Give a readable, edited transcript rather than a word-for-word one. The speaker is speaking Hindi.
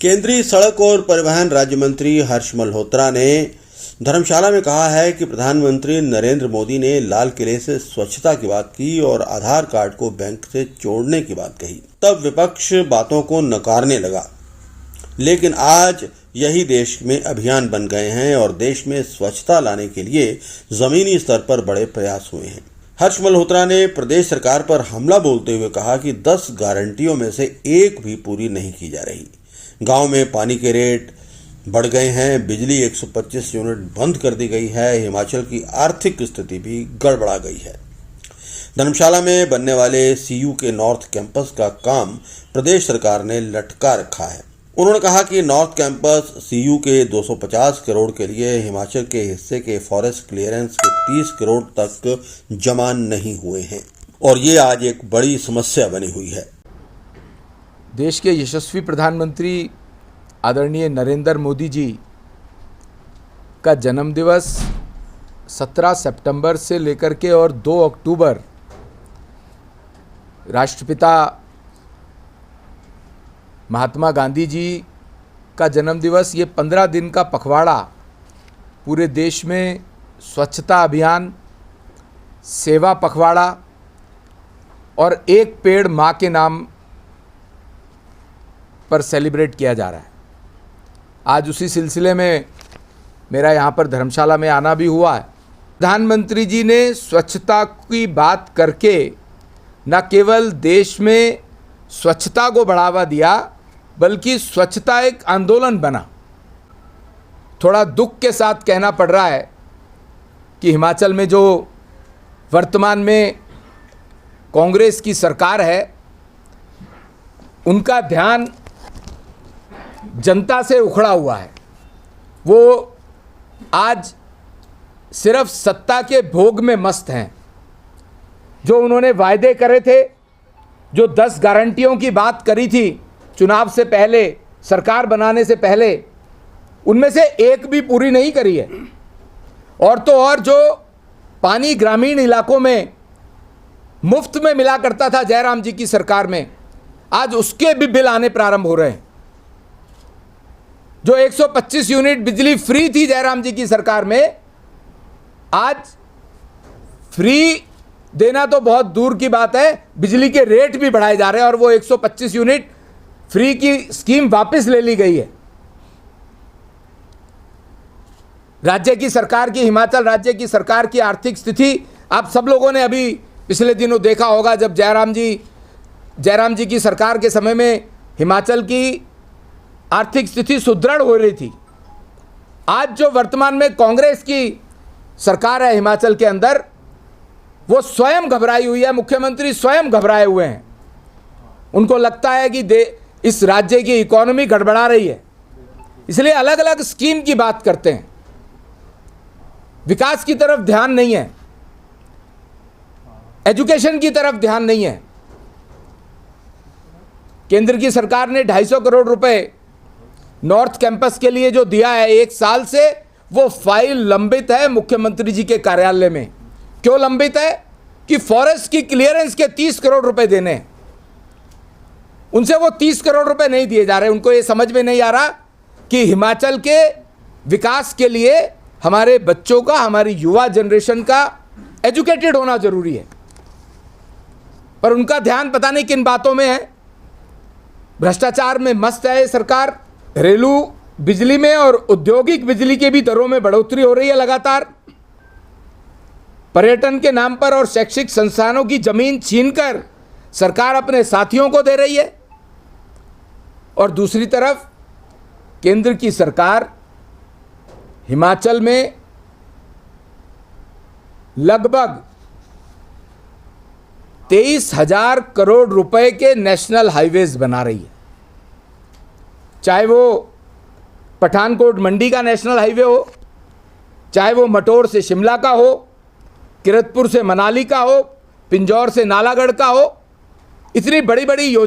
केंद्रीय सड़क और परिवहन राज्य मंत्री हर्ष मल्होत्रा ने धर्मशाला में कहा है कि प्रधानमंत्री नरेंद्र मोदी ने लाल किले से स्वच्छता की बात की और आधार कार्ड को बैंक से जोड़ने की बात कही। तब विपक्ष बातों को नकारने लगा, लेकिन आज यही देश में अभियान बन गए हैं और देश में स्वच्छता लाने के लिए जमीनी स्तर पर बड़े प्रयास हुए हैं। हर्ष मल्होत्रा ने प्रदेश सरकार पर हमला बोलते हुए कहा कि 10 गारंटियों में से एक भी पूरी नहीं की जा रही। गांव में पानी के रेट बढ़ गए हैं, बिजली 125 यूनिट बंद कर दी गई है, हिमाचल की आर्थिक स्थिति भी गड़बड़ा गई है। धर्मशाला में बनने वाले सीयू के नॉर्थ कैंपस का काम प्रदेश सरकार ने लटका रखा है। उन्होंने कहा कि नॉर्थ कैंपस सीयू के 250 करोड़ के लिए हिमाचल के हिस्से के फॉरेस्ट क्लियरेंस के 30 करोड़ तक जमा नहीं हुए हैं और ये आज एक बड़ी समस्या बनी हुई है। देश के यशस्वी प्रधानमंत्री आदरणीय नरेंद्र मोदी जी का जन्मदिवस 17 सितंबर से लेकर के और 2 अक्टूबर राष्ट्रपिता महात्मा गांधी जी का जन्मदिवस, ये 15 दिन का पखवाड़ा पूरे देश में स्वच्छता अभियान, सेवा पखवाड़ा और एक पेड़ माँ के नाम पर सेलिब्रेट किया जा रहा है। आज उसी सिलसिले में मेरा यहाँ पर धर्मशाला में आना भी हुआ है। प्रधानमंत्री जी ने स्वच्छता की बात करके न केवल देश में स्वच्छता को बढ़ावा दिया, बल्कि स्वच्छता एक आंदोलन बना। थोड़ा दुख के साथ कहना पड़ रहा है कि हिमाचल में जो वर्तमान में कांग्रेस की सरकार है, उनका ध्यान जनता से उखड़ा हुआ है। वो आज सिर्फ सत्ता के भोग में मस्त हैं। जो उन्होंने वायदे करे थे, जो 10 गारंटियों की बात करी थी चुनाव से पहले, सरकार बनाने से पहले, उनमें से एक भी पूरी नहीं करी है। और तो और जो पानी ग्रामीण इलाकों में मुफ्त में मिला करता था जयराम जी की सरकार में, आज उसके भी बिल आने प्रारंभ हो रहे हैं। जो 125 यूनिट बिजली फ्री थी जयराम जी की सरकार में, आज फ्री देना तो बहुत दूर की बात है, बिजली के रेट भी बढ़ाए जा रहे हैं और वो 125 यूनिट फ्री की स्कीम वापस ले ली गई है। राज्य की सरकार की, हिमाचल राज्य की सरकार की आर्थिक स्थिति आप सब लोगों ने अभी पिछले दिनों देखा होगा। जब जयराम जी की सरकार के समय में हिमाचल की आर्थिक स्थिति सुदृढ़ हो रही थी। आज जो वर्तमान में कांग्रेस की सरकार है हिमाचल के अंदर, वो स्वयं घबराई हुई है। मुख्यमंत्री स्वयं घबराए हुए हैं। उनको लगता है कि इस राज्य की इकोनॉमी गड़बड़ा रही है, इसलिए अलग अलग स्कीम की बात करते हैं। विकास की तरफ ध्यान नहीं है, एजुकेशन की तरफ ध्यान नहीं है। केंद्र की सरकार ने 250 करोड़ रुपए नॉर्थ कैंपस के लिए जो दिया है 1 साल से, वो फाइल लंबित है मुख्यमंत्री जी के कार्यालय में। क्यों लंबित है? कि फॉरेस्ट की क्लियरेंस के 30 करोड़ रुपए देने हैं, उनसे वो 30 करोड़ रुपए नहीं दिए जा रहे। उनको ये समझ में नहीं आ रहा कि हिमाचल के विकास के लिए हमारे बच्चों का, हमारी युवा जनरेशन का एजुकेटेड होना जरूरी है। पर उनका ध्यान पता नहीं किन बातों में है। भ्रष्टाचार में मस्त है ये सरकार। घरेलू बिजली में और औद्योगिक बिजली के भी दरों में बढ़ोतरी हो रही है लगातार। पर्यटन के नाम पर और शैक्षिक संस्थानों की जमीन छीनकर सरकार अपने साथियों को दे रही है। और दूसरी तरफ केंद्र की सरकार हिमाचल में लगभग 23,000 करोड़ रुपए के नेशनल हाईवेज बना रही है। चाहे वो पठानकोट मंडी का नेशनल हाईवे हो, चाहे वो मटोर से शिमला का हो, किरतपुर से मनाली का हो, पिंजौर से नालागढ़ का हो, इतनी बड़ी बड़ी योजना